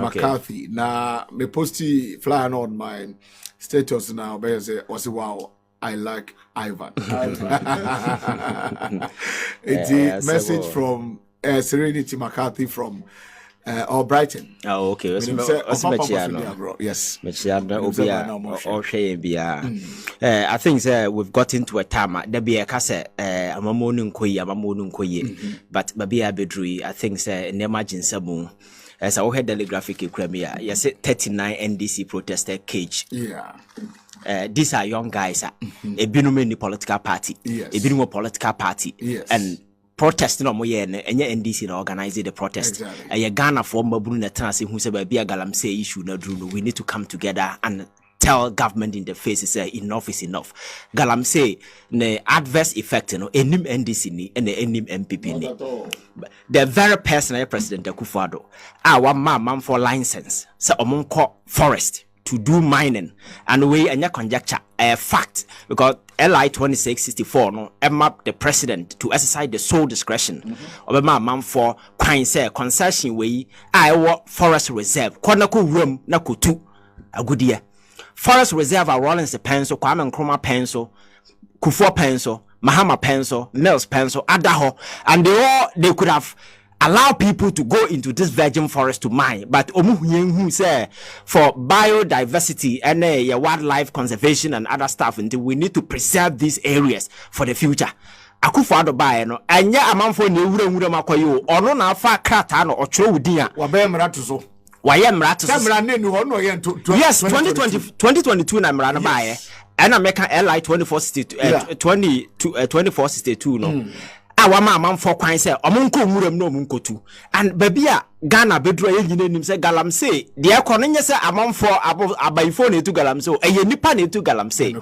McCarthy. Now me posty flying on my status now. But say wow, I like Ivan. It's a message from Serenity McCarthy from Brighton. Oh, okay. Yes. I think we've got into a time. There be a case but baby abedri. I think an emergency boom. As I heard the graphic in Crimea, yes, 39 NDC protester cage. Yeah. These are young guys. A binum political party. Yes. A binum political party. Yes. And protesting on moye and NDC na organize the protest. A Ghana for Mabunu na trans who say be a galamsey issue na drew. We need to come together and tell government in the face say enough is enough. Galamsey ne adverse effect no enim NDC ni and enim MPP ni. The very person President Akuffo Addo our man for license say omonko forest to do mining and we anya conjecture a fact because LI 2664 no map the president to exercise the sole discretion of a man for crime say concession we I forest reserve kwanako room na kutu agudia forest reserve are Rollins pencil Kwame Nkrumah pencil Kufuor pencil Mahama pencil Mills pencil Adaho and they could have allow people to go into this virgin forest to mine, but who say for biodiversity and wildlife conservation and other stuff, until we need to preserve these areas for the future. Akuffo Addo buy no anya amanfo na ewura makoyo ono na afa krata no otro wudia wabe mrato so waye mrato so kamera ne ni hono ye yes 2022 na mra na buy and American LI 2462 no our man for quine say omunko nwuram no omunkotu and babia Ghana bedro ye nyine nim say galamsey de ekono say amanfo abaifo na etu galamsey eye nipa na etu galamsey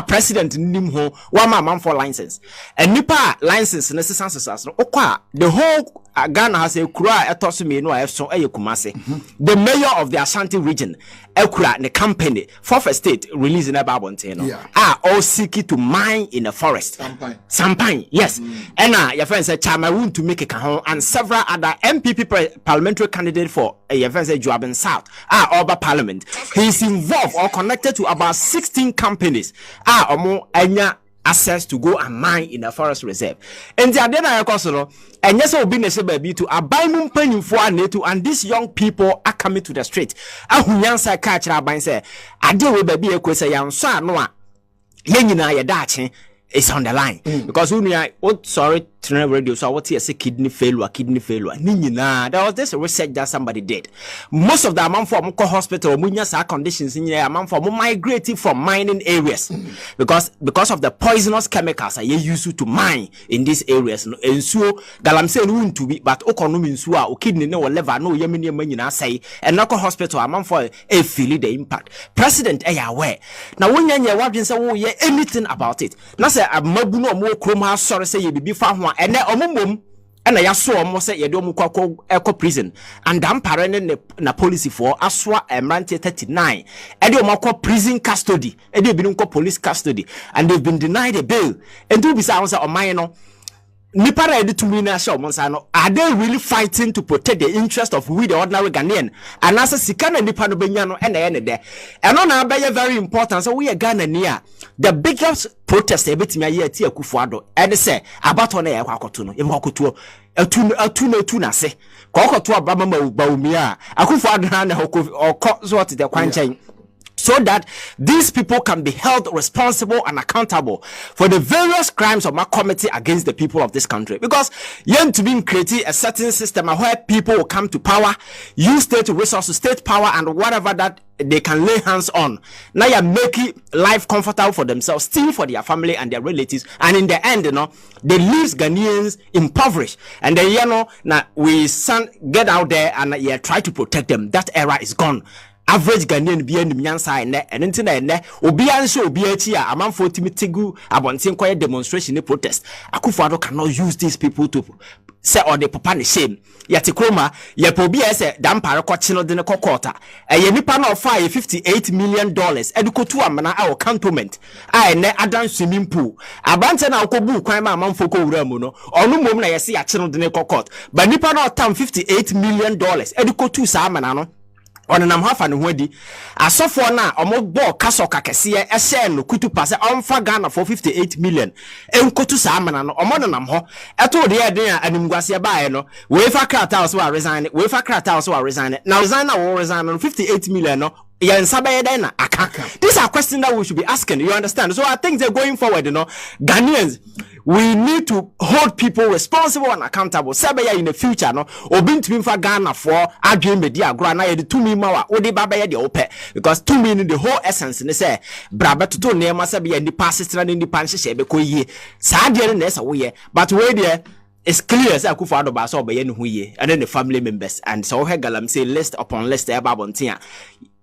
president nim ho wa man for license and nipa license na sesanses no okwa the whole Ghana has a kura etoso me no so eye Kumase the mayor of the Ashanti region Accra the company fourth estate releasing about Bonteno all seeking to mine in the forest Sampine yes and your friend said Cameroon to make a kahon and several other MPP parliamentary candidate for your friend said Joabin South Oba Parliament. He is involved or connected to about 16 companies omo anya access to go and mine in the forest reserve. And the adena yakosoro and yes obi na se baby to abai mu mpanyimfo anetu and these young people are coming to the street. Ahunyansa ka kira aban say ade we baby ekose yanso ano a yenyina ye dache is on the line because we are sorry to radio so what is a kidney failure there was this research that somebody did. Most of the amount for hospital munya conditions in here amount for migrating from mining areas because of the poisonous chemicals are used to mine in these areas and so galamsey no to be but okonomi nso a kidney no liver no yemini manyina say and no hospital amount for a feel the impact president aware now when you wadwen say wo ye anything about it na say amabu no mo krom ha sorry say ye bibi fa ho ene omomom ena ya so omo say ye de omo kwa prison and dampere ne na policy for aswa emrante 39 e de omo kwa prison custody e de bi no police custody and they've been denied a bail and do be say oman no nipa ready to win show monsa no are they really fighting to protect the interest of we the ordinary Ghanaian and as sika na nipa no benya no ena ye de eno na be very important so we are Ghana near the biggest protest ebetimi aye ati Akuffo Addo and say about on e kwakoto no e kwakoto atu na se kwakoto abama baumi a Akuffo Addo na okọ so what the kwanchan so that these people can be held responsible and accountable for the various crimes of my committee against the people of this country. Because you have to be creating a certain system where people will come to power, use state resources, state power, and whatever that they can lay hands on. Now you're making life comfortable for themselves, still for their family and their relatives, and in the end, they leave Ghanaians impoverished. And then now we get out there and try to protect them. That era is gone. Average Ghanaian be any nyansa and internet obi anso obi achi a amanfo timitigu abonten kwaye demonstration protest Akuffo Addo cannot use these people to say or the papa ne shame yet kroma ye po bi say dampare kwachi no de ne kokota ye nipa na ofa $58 million edukotu amana our cantonment ne adan swimming pool abante na akobu kwan ma amanfo ko wura mu no onu mom na ye se ya chi no de ne kokot ba nipa na otam $58 million edukotu sa amana no on nam hafa ne ho adi asofo na omobo kaso kakese e share no kutu pase onfa Ghana for 58 million enkotu sa amana no omo nam ho eto de eden a animguase baaye no we fa krata so resign now resign na wo resign no 58 million no aka. These are questions that we should be asking, you understand? So I think they're going forward, Ghanaians, we need to hold people responsible and accountable. Sabaya in the future, no, obin to for Ghana for arguing media grana the 2 million mawa odi babaya de ope because 2 million the whole essence they say braba to nema sabia in the past in the panche shebe ko ye sadia nesa we but where there it's clear say Akuffo Addo ba so obeye ne hu ye and then the family members and so he galam say list upon list e ba bontia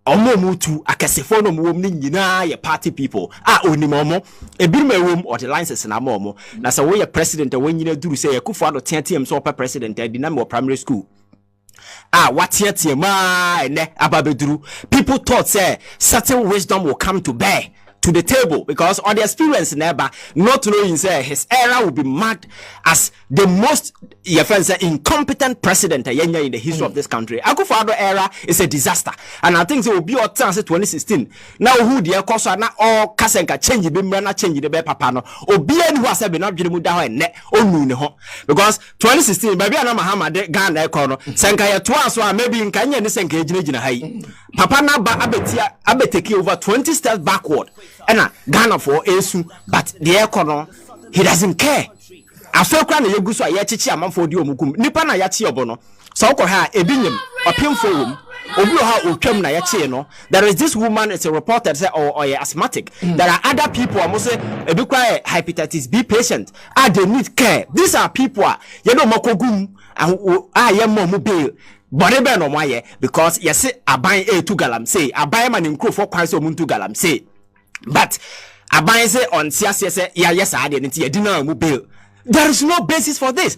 omomutu akasefo no mo ni nyina ye party people onimomo ebirum ewom or the licenses na momo na say we president when nyina duru say Akuffo Addo team so president e dinam or primary school what team ne ababeduru people thought say certain wisdom will come to bear to the table because on the experience never not knowing say his era will be marked as the most incompetent president in the history of this country. Akuffo Addo era is a disaster and I think it will be our chance 2016 now who the cause na all kasenka change be na change the be papa no obi ani who say be na dwene mu da ho ne onu ne ho because 2016 baby na Mahama de Ghana e no senka ye to aso a maybe nka nya ne senka ejina hai papa na ba abeteki over 20 steps backward and Ghana for esu but the econo he doesn't care afekwa na yeguso a yechichi amanfo di omukum nipa na yachi obono so ko ha ebinyem opemfo wom obi ha otwam na yachi no there is this woman, it's a reporter say or asthmatic there are other people almost say ebikwa hepatitis B patient they need care. These are people you know makogum yemmo bail but ebe no moye because yes aban to galam say aban man nkrofo kwan say omuntu galam say but aban say on siase say yes ade nti yedina mu bail. There is no basis for this.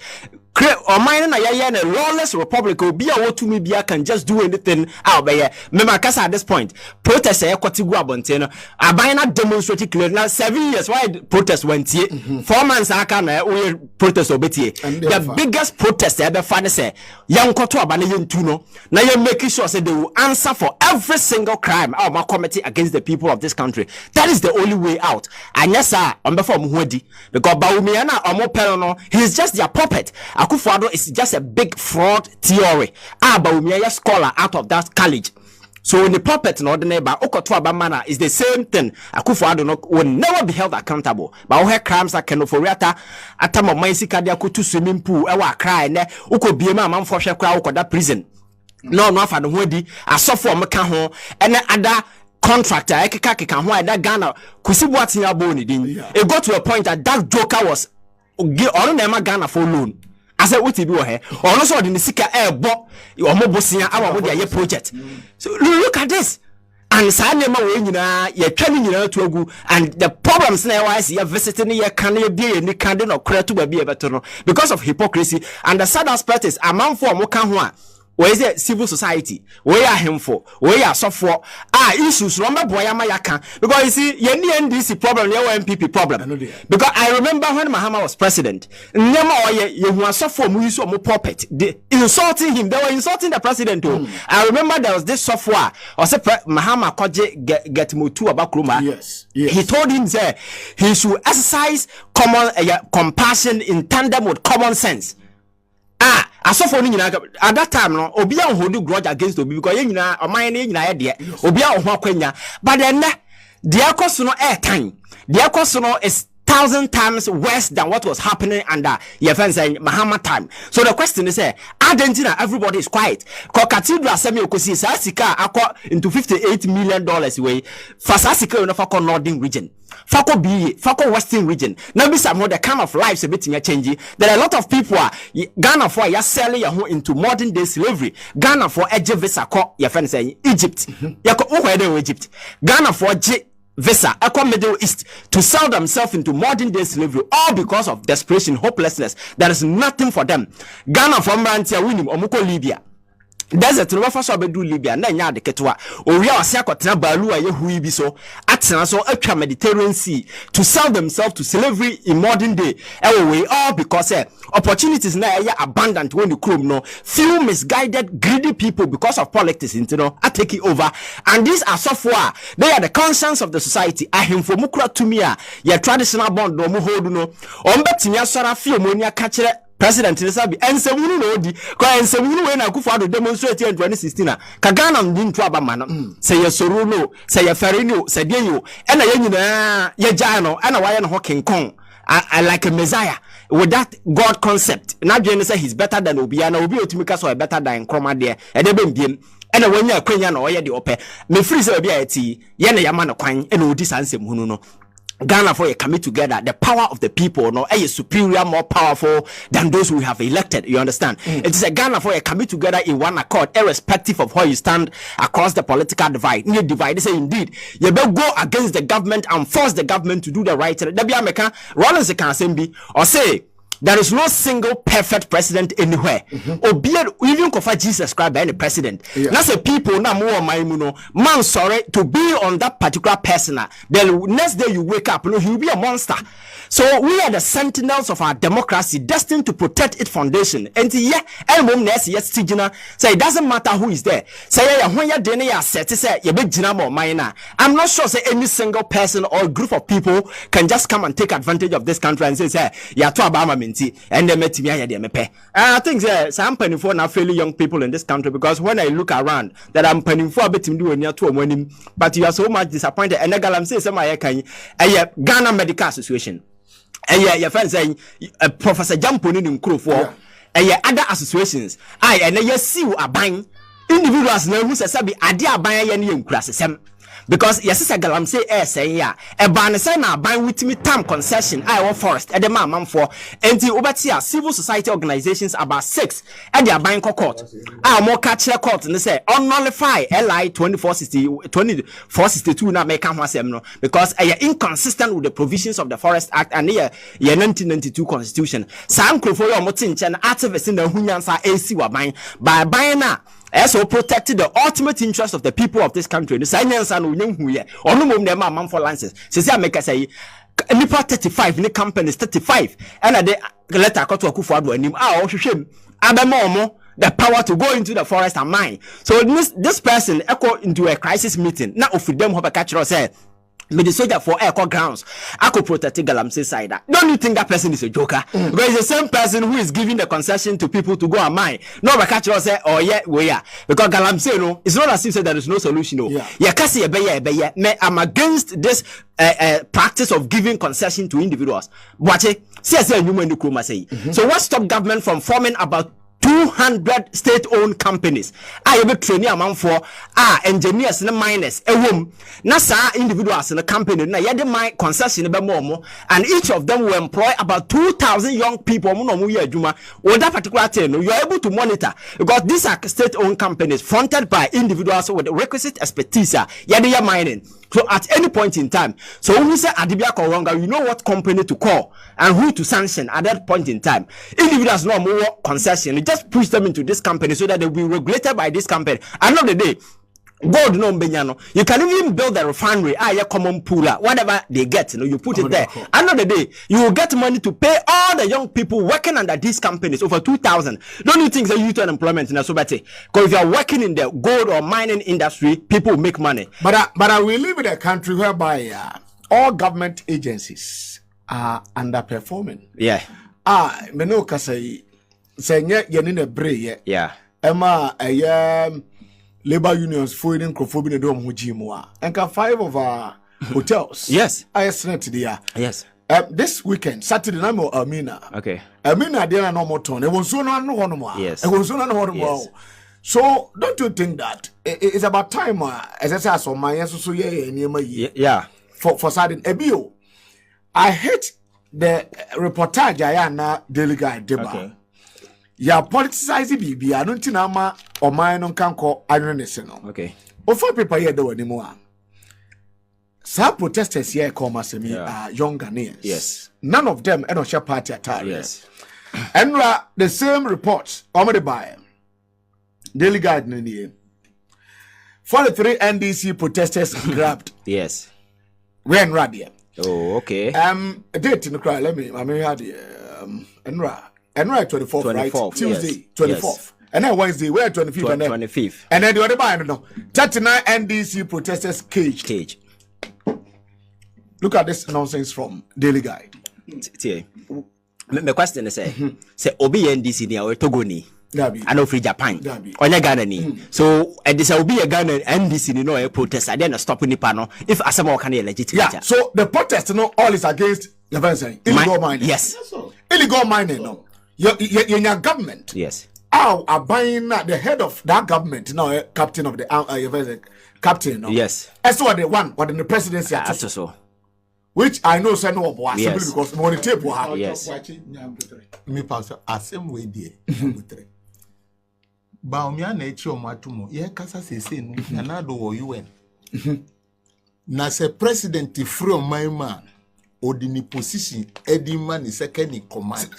Or mine na a lawless republic will be a to me can just do anything out there. Remember, at this point, protests are quite good. I buy not demonstrating clear now 7 years. Why protests went here? 4 months I can protest obeti. The biggest protest ever found say young koto abane tuno. Now you're making sure say they will answer for every single crime out of committee against the people of this country. That is the only way out. And yes, sir, I'm before Muhwedi because Baumiana or Moperono, he's just their puppet. Akuffo Addo is just a big fraud theory. Baumia scholar out of that college. So in the puppet no the neighbor Okoto Abamana is the same thing. Akuffo Addo will never be held accountable. But her crimes are kenoforiata atamo maisi kadia kutu swimming pool ewa cry ne uko biema amamfo hwe kwa ukoda prison. No afa no hodi asofo omeka ho ene ada contractor ekeka ho ada Ghana kusibu atinya bo ni din. It got to a point that joker was on na Ghana for loan. I said, what you do here? Or also, the Nisika airbo, or Mobosia, our woody project. So look at this. And Sanema, you're training to go, and the problems now is you're visiting your can be and you can't or credit to be able to know because of hypocrisy. And the sad aspect is a man for Mokanwa. Where is it civil society? Where are him for? Where are software? Issues. Remember, boy, because you see, you NDC problem, your MPP problem. Because I remember when Mahama was president, you were software, more puppet. Insulting him, they were insulting the president too. I remember there was this software, or say Mahama Koje get Mutu Abakruma. Yes. He told him that he should exercise compassion in tandem with common sense. Asofo ni nyina at that time no obi a hold grudge against obi because ye nyina o man ni nyina ye de obi a ho akwanya but then the akoso no time the akoso no is 1,000 times worse than what was happening under your friends and Mahama time. So the question is Argentina everybody is quiet ko cathedral semi okosi sasika akọ into $58 million way fasasika no for northern region Fako B, Fako Western region. Now, be some the kind of lives a bit changing. There are a lot of people Ghana for you selling your into modern day slavery. Ghana for Egypt visa call your friend saying Egypt. Egypt. Ghana for visa Middle East to sell themselves into modern day slavery, all because of desperation, hopelessness. There is nothing for them. Ghana for Marantia winning Omuko Libya. desert no fa so abedu Libya na nya de ketwa owia wase akotena balu aye hui bi so atena so atwa Mediterranean Sea to sell themselves to slavery in modern day we all because opportunities na abundant when you chrome no few misguided greedy people because of politics are taking over, and these are software they are the conscience of the society ahemfo mukura tumia your traditional bond no mu hold no ombetimi asora fi omonia ka kire president ni sabi ensemunu no odi ko ensemunu we na Akuffo Addo demonstrate in 2016 ka Ghana ndintu abama no say yesoro no say yefere no say de yo e na yanyina ye gya no e na waye no ho kinkon I like a messiah with that God concept. Now Jane say he's better than Obi, and Obi Otimika so better than Chroma there. And they been and when you're Quenya or the ope, me free so be a tea, Yana Yamana Quine, and Odi Sanse Mununo. Ghana for a coming together, the power of the people no is superior, more powerful than those who have elected. You understand? It is a Ghana for a coming together in one accord, irrespective of how you stand across the political divide. You divide. They say indeed, you better go against the government and force the government to do the right thing. There be Rollins can be or say. There is no single perfect president anywhere. Even Kofa Jesus Christ any president. That's a people na more man sorry to be on that particular person. The next day you wake up, he will be a monster. So we are the sentinels of our democracy, destined to protect its foundation. And say it doesn't matter who is there. Say when you say I'm not sure say any single person or group of people can just come and take advantage of this country and say yeah to Obama and they met me. I think some penny for now fairly young people in this country, because when I look around that I'm penny for a bit to do near to a winning, but you are so much disappointed. And I'm saying some Ghana Medical Association. Your friend saying Professor Jamponi in crew for other associations. And you see you are buying individuals now who says I dear buying any classes. Because yes, galam say a ban say na ban with me term concession I forest at the man for anti civil society organizations about 6 at their buying court. I more catch their court and they say unnullify LI 2462 na make no because inconsistent with the provisions of the Forest Act and 1992 Constitution. Sam Krofo Motin Chen activists in the Hunyansa AC were buying by buying na. Also protected the ultimate interest of the people of this country. The science and on for lances. Say make us say nipa 35 ni companies 35 and the letter to Akuffo Addo and him shame abemomo the power to go into the forest and mine. So this person echo into a crisis meeting. Now of them have a catcher say me the soldier for air grounds. I could protect Galamsey side. Don't you think that person is a joker? Because it's the same person who is giving the concession to people to go and mine. No, but catch us say, oh yeah, we are. Because Galamsey, no, it's not as if there is no solution. No, I'm against this practice of giving concession to individuals. Watch it. See, so what stop government from forming about 200 state-owned companies? I have a training amount for engineers and miners. NASA individuals in the company. Na yet my concession more, and each of them will employ about 2,000 young people. With that particular thing, you are able to monitor because these are state-owned companies fronted by individuals with requisite expertise. Yet mining. So at any point in time, so when we say Adibia Koronga, you know what company to call and who to sanction at that point in time. Individuals know more concession. You just push them into this company so that they will be regulated by this company. End of the day, gold no benyano. You can even build a refinery, a common pooler, whatever they get, you put it there. End of the day, you will get money to pay all the young people working under these companies, over 2,000. Don't you think that youth unemployment in a Sobate? Because if you are working in the gold or mining industry, people will make money. But we live in a country whereby all government agencies are underperforming. Yeah. Meno kasai senye yenine bre yeah. Emma labor unions foreign crofobin do mujimwa. And 5 of our hotels. Yes. I estimate there. Yes. This weekend, Saturday night, Amina. Okay. Amina, there are no more tone. It was so no yes. It was so no. So don't you think that it's about time? As I said, so my so yeah. For sudden ebio, I hate the reportage I am now daily guide deba. Okay. Ya politicize bibi I don't know or mine on can call ironisino. Okay. Ofa people here do anymore. Some protesters here come as me young Ghanaians. Yes. None of them are share party attire. Yes. And the same reports already by Daily Guide in here. 43 NDC protesters grabbed. Yes. We're in Radia. Oh, okay. A date in the crowd. I had Enra 24th, right? Tuesday, 24th. Yes. And then Wednesday, we're 25th. 25th. And then the other I don't know. 39 NDC protesters caged. Look at this nonsense from Daily Guide. My question is say Obi NDC ni or Togoni. I know free Japan. Onya Ghana ni. So this will be a Ghana NDC ni no a protest. I didn't stop ni pano. If Asamo can legitimate. Yeah. So the protest, you know, all is against illegal mining. Yes. Illegal mining. No. Your government. Yes. Are buying the head of that government now, captain of the captain. No? Yes. That's what they want. What in the presidency? So. Which I know say no was yes. Simply because money tape will happen. Yes. Me pastor asem we die. Ba omia na echi omatumo ye kasa sese no na do wo UN. Na se president from my man odini position edi man is second in command.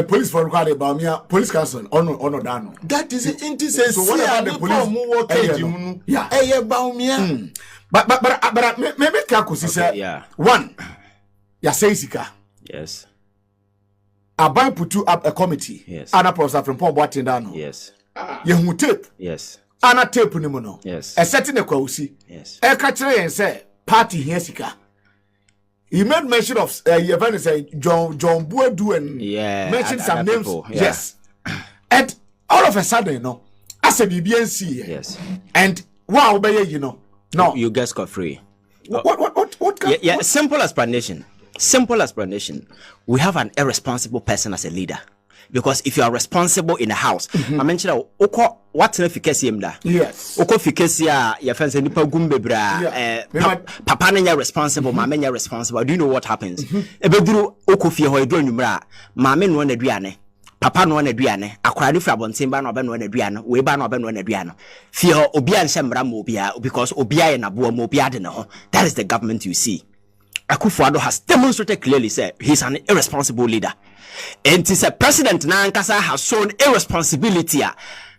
Police for about police council ono dano. That is indecency. So whatever the police yeah. Eye ba omia. But maybe Kakusi said, yeah. One, ya say sika. Yes. Aban put you up a committee. Yes. Ana professor from Pom Boatin Dano. Yes. Yehu tape. Yes. Ana tape ni mo no. Yes. A setting a kwausi. Yes. E ka kire yen say party here sika. He made mention of event say John Buedu and mentioned some names. People, yeah. Yes. And all of a sudden, you know, as a BBNC. Yes. And wow, you know. No, you guys got free. What yeah, simple explanation. Simple explanation. We have an irresponsible person as a leader. Because if you are responsible in a house, I mentioned what's the efficacy da? Yes. Oko efficacy your friends nipa gumbe bra papa na responsible, mama na responsible. Do you know what happens? Ebeduru oko fie ho edro nwumra, mama no na aduane. Papa no na aduane, akwara de fra bonten ba no ba no na aduane, we ba no ba no na aduane. Fie ho obi an hyemra mo obia because obia ye na bo mo obia de ne ho. That is the government you see. Akuffo Addo has demonstrated clearly say he's an irresponsible leader. And it's a president Nankasa has shown irresponsibility.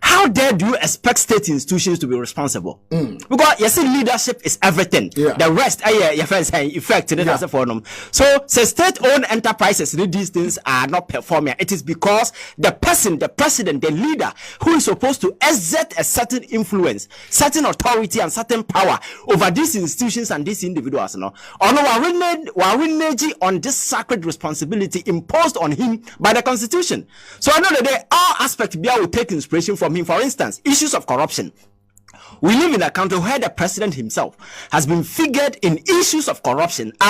How dare do you expect state institutions to be responsible? Because you see, leadership is everything. Yeah. The rest, your friends say effect. Yeah. For them. So, state-owned enterprises, these things are not performing. It is because the person, the president, the leader, who is supposed to exert a certain influence, certain authority, and certain power over these institutions and these individuals, no, on this sacred responsibility imposed on him by the Constitution. So, I know that all aspects will take inspiration from him. For instance, issues of corruption. We live in a country where the president himself has been figured in issues of corruption. So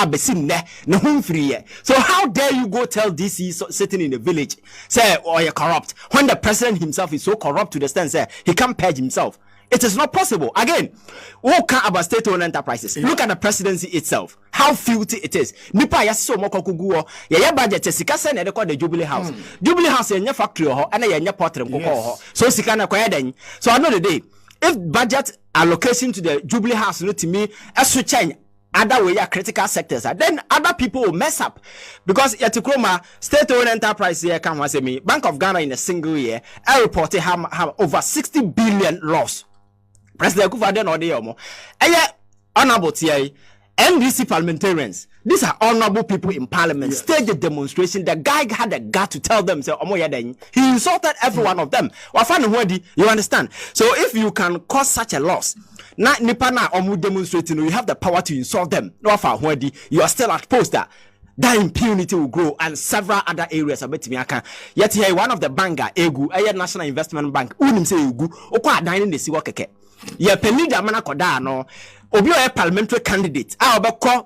how dare you go tell DC sitting in a village, say, oh, you're corrupt, when the president himself is so corrupt to the extent, say, he can't purge himself. It is not possible. Again, what can about state-owned enterprises? Yeah. Look at the presidency itself. How filthy it is. Nipa yasiso moko kuguo. Ya budget sika se na the Jubilee House. Jubilee House yenye factory ho, and yenye portrait ho. So sika na kwa den. So I know the day. If budget allocation to the Jubilee House no to me, as change other way critical sectors, then other people will mess up. Because Yatikroma state-owned enterprise here can was me. Bank of Ghana in a single year, I reported have over 60 billion loss. President Akuffo Addo no dey omo. Honorable TI, NDC parliamentarians. These are honorable people in parliament. Yes. Stage the demonstration. The guy had the gut to tell them, say, omo yaden. He insulted every one of them. You understand? So if you can cause such a loss, na nipa na omo demonstrating, you have the power to insult them. No you are still at poster. That impunity will grow and several other areas. Yet here one of the banker, EGU, National Investment Bank, unim say EGU, okwa dining the siwa keke. Ye penida mana koda no. Obi a parliamentary candidate.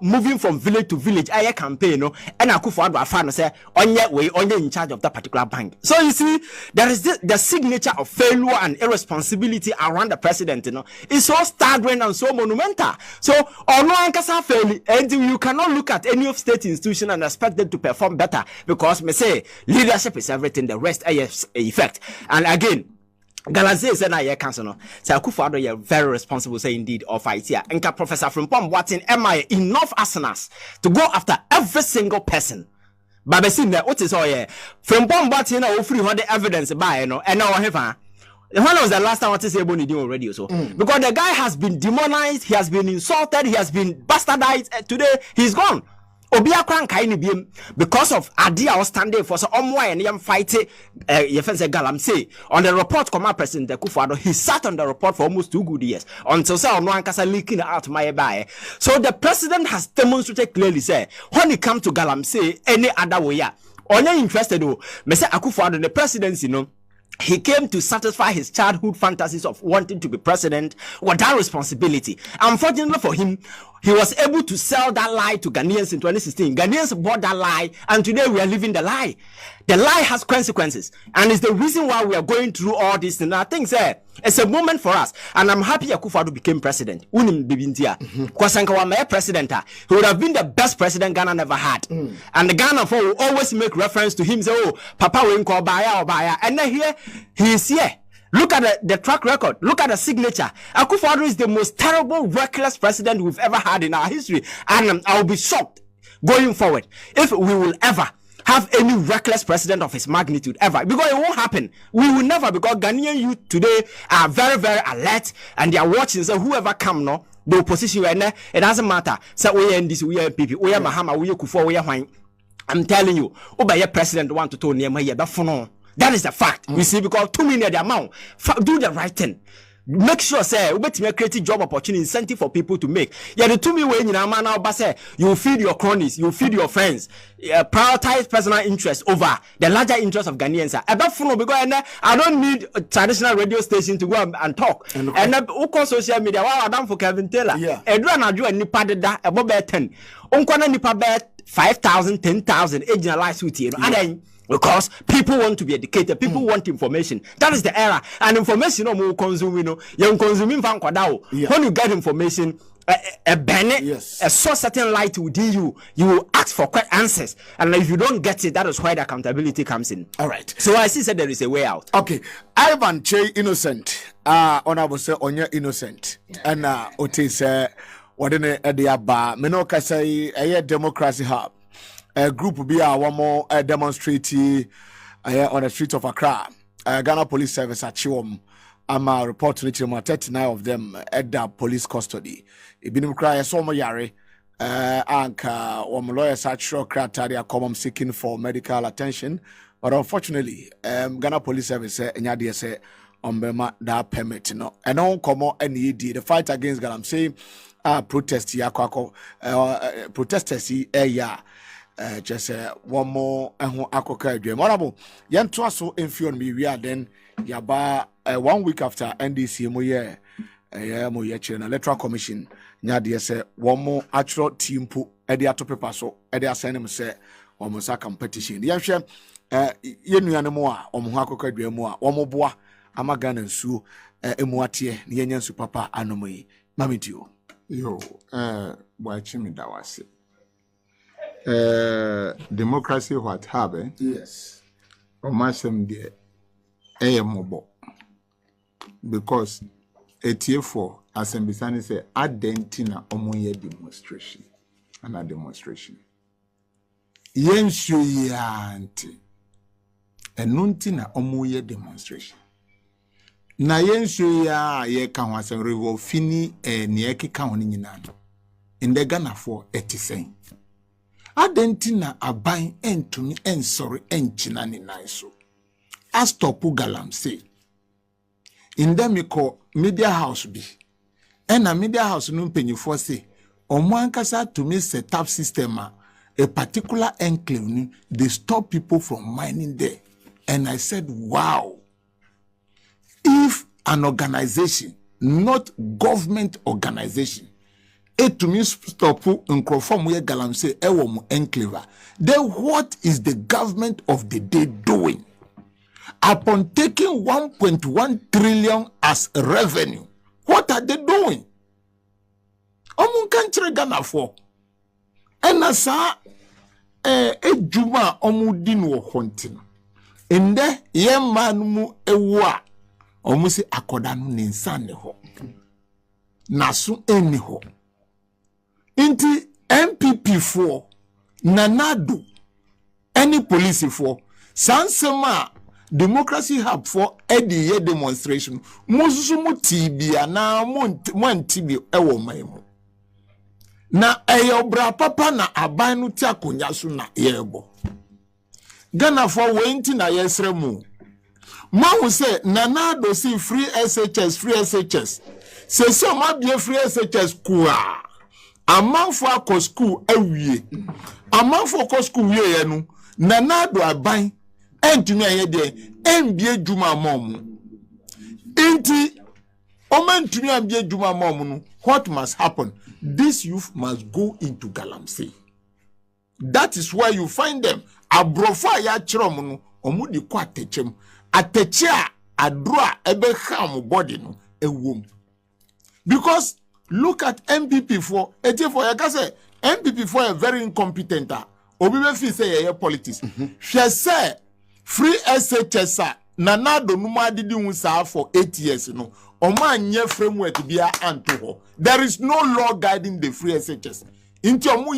Moving from village to village. Aye campaign no. And Akuffo Addo afano say onye in charge of that particular bank. So you see, there is the signature of failure and irresponsibility around the president. You know, it's so staggering and so monumental. So ono ankasa fail, and you cannot look at any of state institution and expect them to perform better because me say leadership is everything. The rest is effect. And again. Galanze said na ye council no. Say Akuffo Addo ye very responsible say indeed of it here. Enka Professor Frimpong Boatin am I enough arsenals to go after every single person. But be seen that what is all ye Frimpong Boatin na ofri ho the evidence by no and now hefa. When was the last time I say Ebony on radio? So because the guy has been demonized, he has been insulted, he has been bastardized. Today he's gone. Obia kwan kai ni biem because of idea or standing for so omwa and yam fight say galamsey on the report come President Akuffo Addo. He sat on the report for almost 2 good years until say no ankasa leaking out my buy. So the president has demonstrated clearly say when it comes to galamsey any other way only interested though me say Akuffo Addo the presidency he came to satisfy his childhood fantasies of wanting to be president without responsibility. Unfortunately for him, he was able to sell that lie to Ghanaians in 2016. Ghanaians bought that lie, and today we are living the lie. The lie has consequences, and it's the reason why we are going through all this. And I think, it's a moment for us, and I'm happy Akuffo Addo became president. Because president, he would have been the best president Ghana never had. And the Ghana will always make reference to him, say, oh, Papa Winko Baya or Baya. And then here, he is here. Look at the track record. Look at the signature. Akuffo Addo is the most terrible, reckless president we've ever had in our history. And I'll be shocked going forward if we will ever have any reckless president of his magnitude ever, because it won't happen. We will never, because Ghanaian youth today are very, very alert, and they are watching. So whoever come, the opposition, it doesn't matter. So we are in this, we are PP, we are Mahama, we are Kufuor, we are Wine. I'm telling you, your president want to tell me, that is the fact. You see, because 2 million the amount, do the right thing. Make sure say we better create job opportunity incentive for people to make. Yeah, the 2 million now say you feed your cronies, you feed your friends, prioritize personal interest over the larger interest of Ghanaians. Because I don't need a traditional radio station to go and talk. And social media, wow, I done for Kevin Taylor. Yeah. I do a nipa da about 10. Unkwana nipa bet 5,000, 10,000 agent with you. And then because people want to be educated, people want information. That is the era. And information more consuming, you're consuming van kwadao. When you get information, a banner, a so certain light within you, you will ask for answers. And if you don't get it, that is why the accountability comes in. All right. So I see said there is a way out. Okay. Ivan Che innocent. Honorable say Onya innocent. And Ote say what in the aba. Menoka say a democracy hub. A group be one more demonstrating on the streets of Accra. Ghana Police Service at Chiwom. I'm reporting to 39 of them at the police custody. It been cry so yare. Anka lawyers at Shokrataria come seeking for medical attention. But unfortunately, Ghana Police Service nyadi say Bema that permit no. And on come any the fight against Galam say protest yakako protesters just one more akoka dream. Honorable, yan so infion me we are then yaba 1 week after NDC mo ye chair electoral commission nya de say one more actual team pu e de ato paper so e de assign him say omo sa competition ye hwe ye nuane mo a omo ho akoka dream mo a omo boa amagana nsu emu atie ne yenya nsu papa anomoyi mamitio yo boy chimi dawase democracy what have yes o masem de mobo because for assembly say adentina omoye demonstration and a demonstration yensho yanti enuntina omoye demonstration na yensho ya ye kan wasen revo fini ne ekeka honi nyina no in the Ghana for 80 adentina aban entumi ensori enchina ni naiso astopu galamsey indemiko media house bi ena media house no mpanyifo say omo ankasa to me set up system a particular enclave they stop people from mining there. And I said, wow, if an organization, not government organization, to me stop nkrofom we galamsey ewo enclave, then what is the government of the day doing? Upon taking 1.1 trillion as revenue, what are they doing? Omun country Ghana for. And asa ejuma omudin wo hontin. Inde ye man mu ewa omu se akoda no ne nsa ne ho. Naso eni ho. Inti MPP for nanado any police for sansema democracy hub for any demonstration musumu tibia na mon tibi ewo maimu na eyobra papa na aban no ti akonya so na yebo Ghana for wenti na yesremu mahu say Nana Addo si free SHS se ma bie free SHS kwa amanfo akọ school awie amanfo akọ school wie ye no Nana Addo aban entumi aye de embie djuma mom inti omantumi ambie djuma mom no what must happen? This youth must go into Galamsey. That is where you find them. Abrofa ya chrom no omu di kwa atechem ateche a adroa ebe ham body no ewom. Because look at MPP4 for you say MPP4 are very incompetent. Obi be fi say ye politics. She say free SHS Nana Addo numa didi unsa for 8 years no. Oma nye framework bia anto ho. There is no law guiding the free SHS. Inti omu